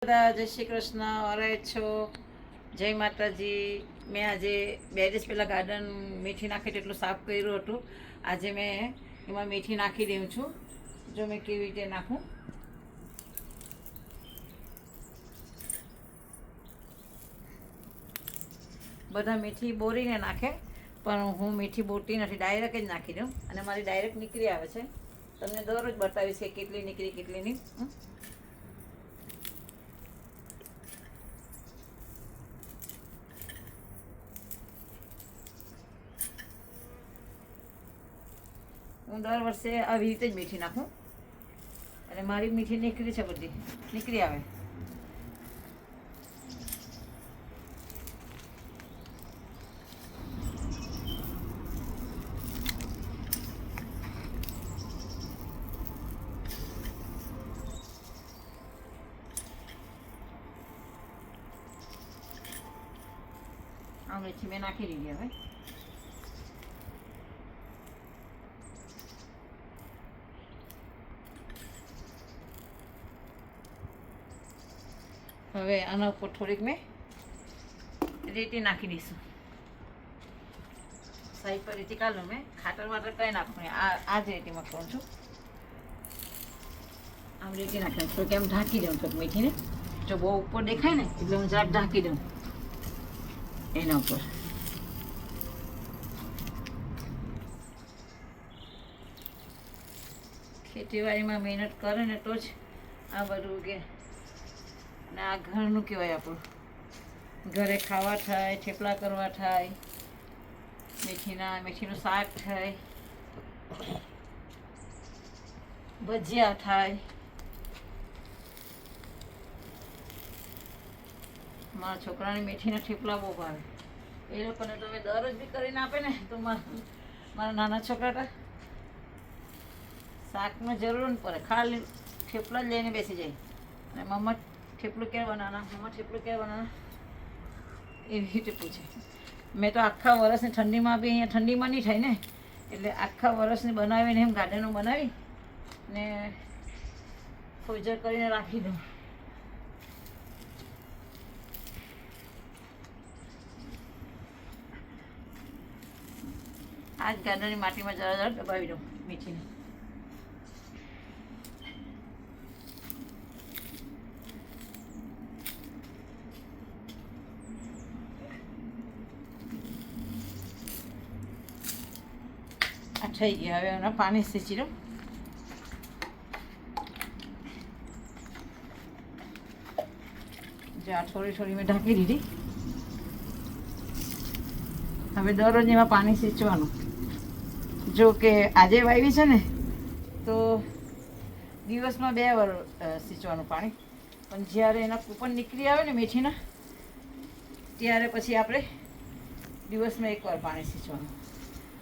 जय श्री कृष्ण और छो जय माताजी। मैं आज 2 દિવસ पहला गार्डन मीठी नाखी एटलू साफ कर्युं हतुं। आज मैं एमां मीठी नाखी दઉં છું। जो मैं केवी रीते नाखूं। बधा मीठी बोरीने नाखे पण हूँ मीठी बोलती नहीं, डायरेक्ट ज नाखी दूँ अने मारी डायरेक्ट निकली आवे छे। तमने दररोज बतावीश के केटली निकली केटली नहीं। हूँ दर वर्षे આવી રીતે જ મીઠી નાખું અને મારી મીઠી નીકળી છે, બધી નીકળી આવે। આ મીઠી મેં નાખી દીધી। હવે હવે આના ઉપર થોડીક મેં રેતી નાખી દઈશું। સાઈડ પર રેતી કાઢું મેં, ખાતર વાટર કંઈ નાખું નહીં, આ જ રેતીમાં કરું છું। આમ રેતી નાખી તો કેમ ઢાંકી દઉં તો મીઠીને, જો બહુ ઉપર દેખાય ને એટલે હું જરાક ઢાંકી દઉં એના ઉપર। ખેતીવાડીમાં મહેનત કરે ને તો જ આ બધું ઉગે। અને આ ઘરનું કહેવાય, આપણું ઘરે ખાવા થાય, થેપલા કરવા થાય, મેથીનું શાક થાય, ભજીયા થાય। મારા છોકરાને મેથીના થેપલા બહુ ભાવે। એ લોકોને તમે દરરોજ બી કરીને આપે ને તો મારા નાના છોકરા શાકનો જરૂર ન પડે, ખાલી થેપલા જ લઈને બેસી જાય અને મમ્મા થેપલું ક્યારે બનાવવાના, મમ્મા થેપલું ક્યારે બનાવવાના, એવી રીતે પૂછે। મેં તો આખા વર્ષની ઠંડીમાં બી અહીંયા ઠંડીમાં નહીં થાય ને, એટલે આખા વર્ષની બનાવીને એમ ગાર્ડનો બનાવી ને ફ્રીઝર કરીને રાખી દઉં। આ જ ગાર્ડનની માટીમાં જરા જરા દબાવી દઉં મીઠીને। આ થઈ ગયા, હવે એના પાણી सींची દઉં। જો આ થોડી થોડી મેં ઢાંકી દીધી। હવે દરરોજ એમાં પાણી सींचવાનું। જો કે આજે વાવી છે ને તો દિવસમાં 2 વાર सींचવાનું પાણી, પણ જ્યારે એના કૂપન નીકળી આવે ને મેથીના ત્યારે પછી આપણે દિવસમાં 1 વાર પાણી सींचવાનું।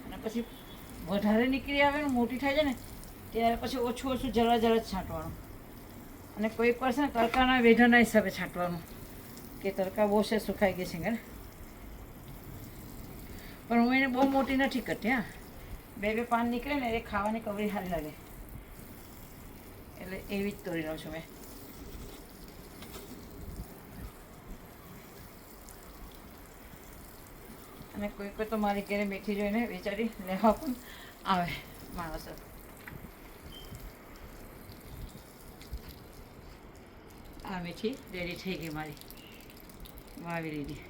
અને પછી વધારે નીકળી આવે ને મોટી થાય છે ને ત્યારે પછી ઓછું ઓછું જરા જરા જ છાંટવાનું। અને કોઈક વાર છે ને તડકાના વેઢાના હિસાબે છાંટવાનું કે તડકા બહુ છે સુકાઈ ગઈ છે ને, પણ હું એને બહુ મોટી નથી કરતી। હા, 2 પાન નીકળે ને એ ખાવાની કવરી સારી લાગે એટલે એવી જ તોડી લઉં છું મેં। અને કોઈ કોઈ તો મારી ઘરે મેથી જોઈને વેચારી લેવા પણ આવે માણસો। આ મેથી રેડી થઈ ગઈ મારી, વાવી લીધી।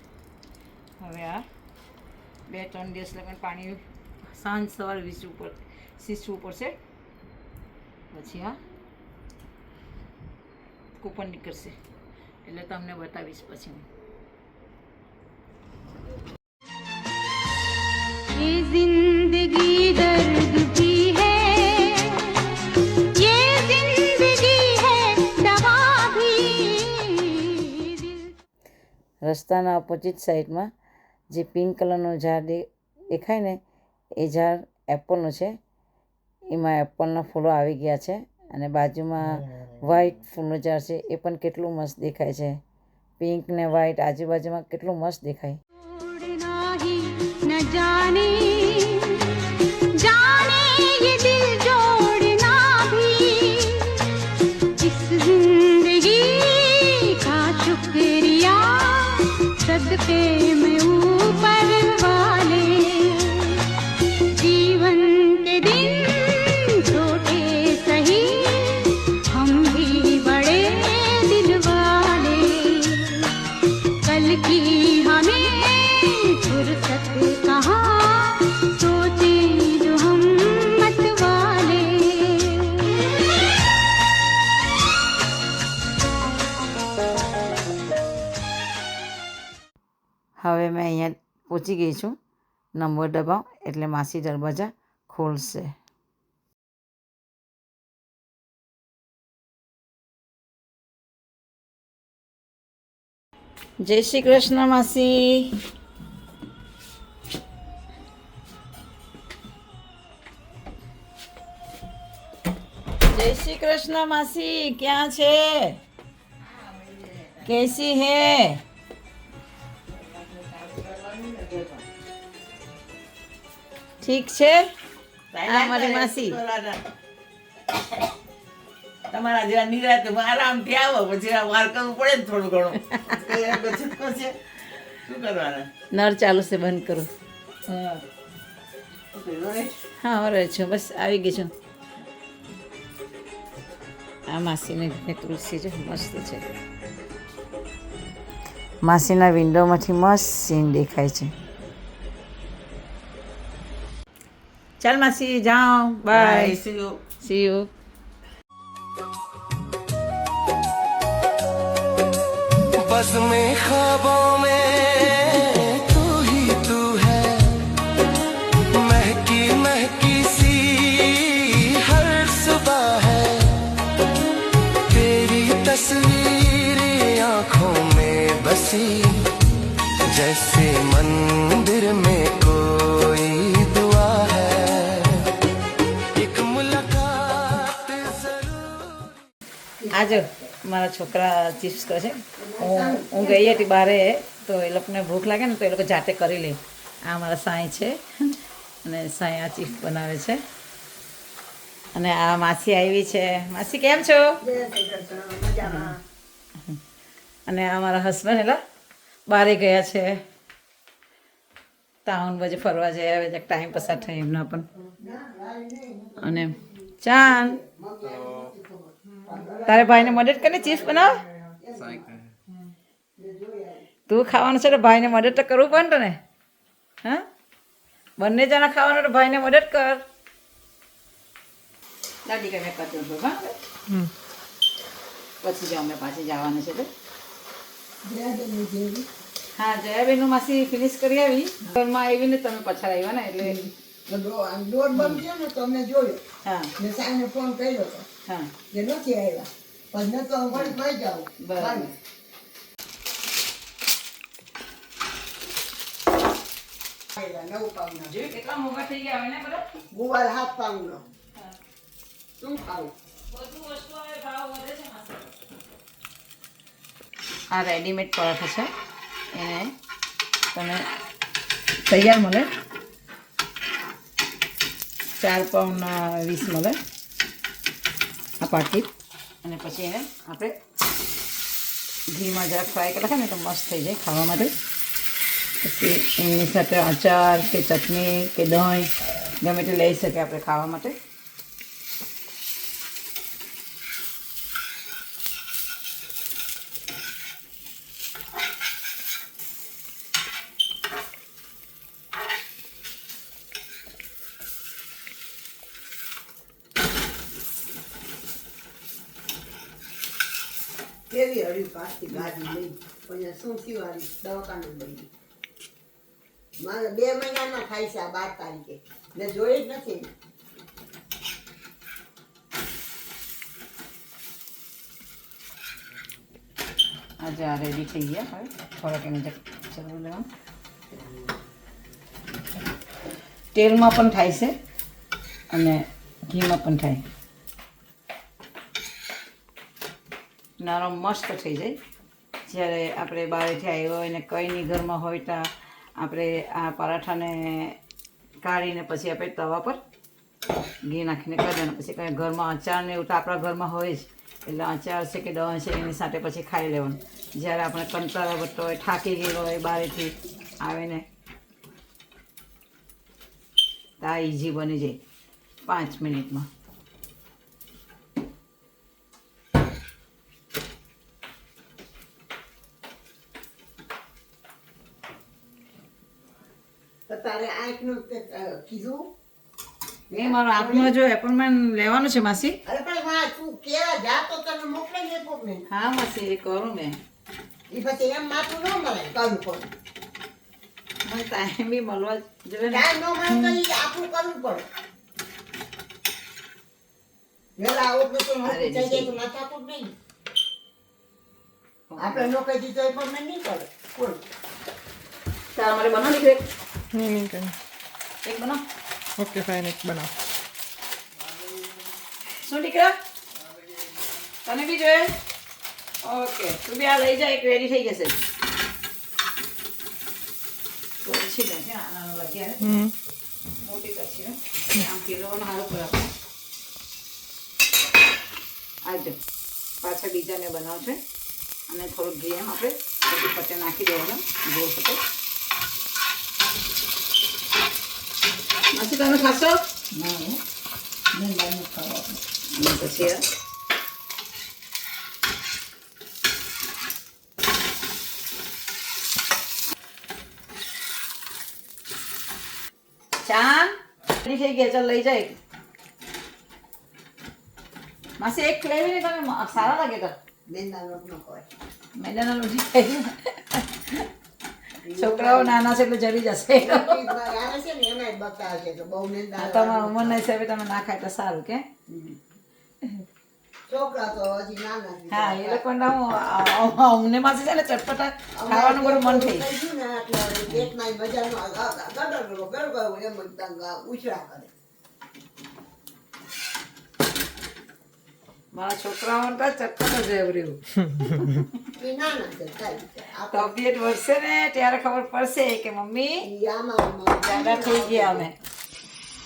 હવે આ 2-3 દિવસ લગન પાણી સાંજ સવાર સીંચવું પડશે, પછી આ કૂપન નીકળશે એટલે તમને બતાવીશ પછી હું। ये जिंदगी दर्द की है, ये जिंदगी है दवा भी दिल। રસ્તાના ઓપોઝિટ સાઈડમાં જે પિંક કલરનું ઝાડ દેખાય ને એ ઝાડ એપલનું છે। એમાં એપલના ફૂલો આવી ગયા છે અને બાજુમાં વ્હાઈટ ફૂલનું ઝાડ છે, એ પણ કેટલું મસ્ત દેખાય છે। પિંક ને વ્હાઈટ આજુબાજુમાં કેટલું મસ્ત દેખાય। न जाने जाने ये दिल जोड़ना भी इस जिंदगी शुक्रिया सदके में ऊपर वाले जीवन के दिन छोटे सही हम भी बड़े दिल वाले कल की हमें फुर्सत कहाँ सोचे जो हम मत वाले હવે મેં અહીંયા પહોંચી ગઈ છું. નંબર દબાવ એટલે માસી દરવાજા ખોલશે. જય શ્રી કૃષ્ણ માસી. જય શ્રી કૃષ્ણ માસી, ક્યાં છે? कैसी है? ઠીક છે. આ મારી માસી. તમારા જેવા નિરાતે આરામથી આવો, પછી વાર કરવું પડે ને થોડું ઘણું. શું કરવાના? નળ ચાલુ છે, બંધ કરું. હા. હા હવે છું, બસ આવી ગઈ છું. આ માસીને ઘરે તુલસી છે, મસ્ત છે. માસીના વિન્ડોમાંથી મસ્ત સીન દેખાય છે. ચાલ માસી જાઓ, બાય, સી યુ. बस में ख्वाबों में तू ही तू है महकी महकी सी हर सुबह है तेरी तस्वीर आंखों में बसी जैसे मंदिर में कोई दुआ है एक मुलाकात जरूर. આજે મારા છોકરા ચિપ્સ કરે છે. હું ગઈ હતી બારે, તો એ લોકોને ભૂખ લાગે ને તો એ લોકો જાતે કરી લે. આ મારા સાંઈ છે અને સાંઈ આ ચિપ્સ બનાવે છે. અને આ માસી આવી છે. માસી કેમ છો? અને આ મારા હસબન્ડ એલા બારે ગયા છે, ટાઉન બાજુ ફરવા જાય. હવે જરાક ટાઈમ પસાર થાય એમના પણ. અને ચાંદ, તારે ભાઈને મદદ કરીને ચિપ્સ બનાવ. તું ખાવાનું છે તો ભાઈને મદદ તો કરવું પડે ને. હા, બંને જણા ખાવાનું તો ભાઈને મદદ કર. દાદી કે મેં કરતો હતો. હા, પછી જાઓ, મેં પાછી જવાનું છે તો. હા, જયાબેનનું માસી ફિનિશ કરી આવી. ઘરમાં આવીને તમે પછાડ આવ્યા ને એટલે. દોર બંધ થયો ને તો અમે જોયું હા ને સાહેબને ફોન કર્યો હતો હા કે નથી આવ્યા પણ ન તો વળી મળી જાઉં બરાબર. નવ પાઉન્ડ જોયું કેટલા મોંઘા થઈ ગયા હવે ને બધા. ગુવાર 7 પાઉન્ડ શું ખાવું બધું વસ્તુ હવે ભાવ વધે છે માસી. આ રેડીમેડ પરાઠા છે, એને તમે તૈયાર મળે. 4 પાઉન્ડના 20 મળે આ પાકીટ. અને પછી એને આપણે ઘીમાં જરાક ફ્રાય કરી નાખે ને તો મસ્ત થઈ જાય ખાવા માટે. પછી એની સાથે અચાર કે ચટણી કે દહીં ગમે તે લઈ શકે આપણે ખાવા માટે. કેવી હળી પાછી ગાડી લઈ પણ શું થયું હારી દવાખાને લઈ ગઈ મારે 2 મહિનાના થાય છે આ 12 તારીખે ને જોઈ જ નથી આજે આ રેડી થઈ ગયા. હવે થોડાક એને ચરવું લેવાનું. તેલમાં પણ થાય છે અને ઘીમાં પણ થાય. નરમ મસ્ત થઈ જાય. જ્યારે આપણે બહારથી આવ્યો હોય ને કંઈ નહીં ઘરમાં હોય તો આપણે આ પરાઠાને કાઢીને પછી આપણે તવા પર ઘી નાખીને કરી દેવાનું. પછી કંઈ ઘરમાં અચાર ને એવું તો આપણા ઘરમાં હોય જ, એટલે અચાર છે કે દહીં છે એની સાથે પછી ખાઈ લેવાનું. જ્યારે આપણે કંટાળો પડતો હોય, થાકી ગયેલો હોય બહારથી આવીને, તો આ ઇઝી બની જાય 5 મિનિટમાં. તો તારે આંખનું કીધું મેં મારો આંખનો જો એપોઇન્ટમેન્ટ લેવાનું છે માસી. અરે પણ હા તું કેવા જા તો તને મોકલે ને એપોઇન્ટમેન્ટ. હા માસી, એ કરું મેં. એ પછી એમ માથું ન મળે કરવું પડે. મને ટાઈમ બી મળવા જોઈએ ને. ટાઈમ ન મળે તો ઈ આપણું કરવું પડે. વેલા ઓપરેશન અરે થઈ જાય તો ના થતું જ નહીં. આપણે ન કહી દીધું એપોઇન્ટમેન્ટ નહીં પડે કોઈ. તારા મારે બનાવ દીકરે नहीं करना. એક બનાવ. ओके फाइन, एक बनाओ. શું દીકરા તને બી જોઈએ? ઓકે, તું બી આ લઈ જા, એક રેડી થઈ જશે. તો પછી લે છે આનાનો લાગ્યા મોટી કરશે આમ કિલોનો હારો પર આવજો. પાછળ બીજા મેં બનાવ છે અને થોડુંક ઘી એમ આપણે બધી પટ્ટે નાખી દેવાનું ગોળ પટ્ટે. માસી તમે ખાશો? અને પછી ચાંદ રેડી થઈ ગયા, ચાલ લઈ જાય. માસી એક લેવી ને તમે સારા લાગે તો મેંદા લોટ ન ખવાય. મેદાના લોટી ખાઈ. છોકરાઓ નાના છે એટલે જરી જશે. આવે છે ને એમાંય બતાવે છે કે બહુ મેંદા તમારા ઉંમરના હિસાબે તમે ના ખાય તો સારું કે. છોકરા તો હજી નાના જ હા, એ લોકો અમને માસી છે ને ચટપટા ખાવાનું બધું મન થઈ. થઈ ગયું ને એટલે પેટમાં મજાનો ગડગડો એમ જ ઉછળા કરે. મારા છોકરાઓને તો ચટપટ જ રહેવું. એ નાના છે કાંઈ છે. તબિયત વધશે ને ત્યારે ખબર પડશે કે મમ્મી જાડા થઈ ગયા અમે.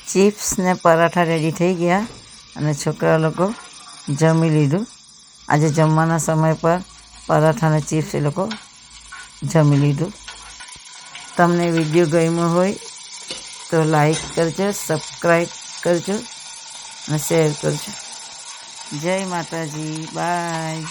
ચિપ્સ ને પરાઠા રેડી થઈ ગયા અને છોકરા લોકો જમી લીધું. આજે જમવાના સમય પર પરાઠા અને ચિપ્સ એ લોકો જમી લીધું. તમને વિડીયો ગમ્યો હોય તો લાઈક કરજો, સબસ્ક્રાઈબ કરજો અને શેર કરજો. જય માતાજી, બાય.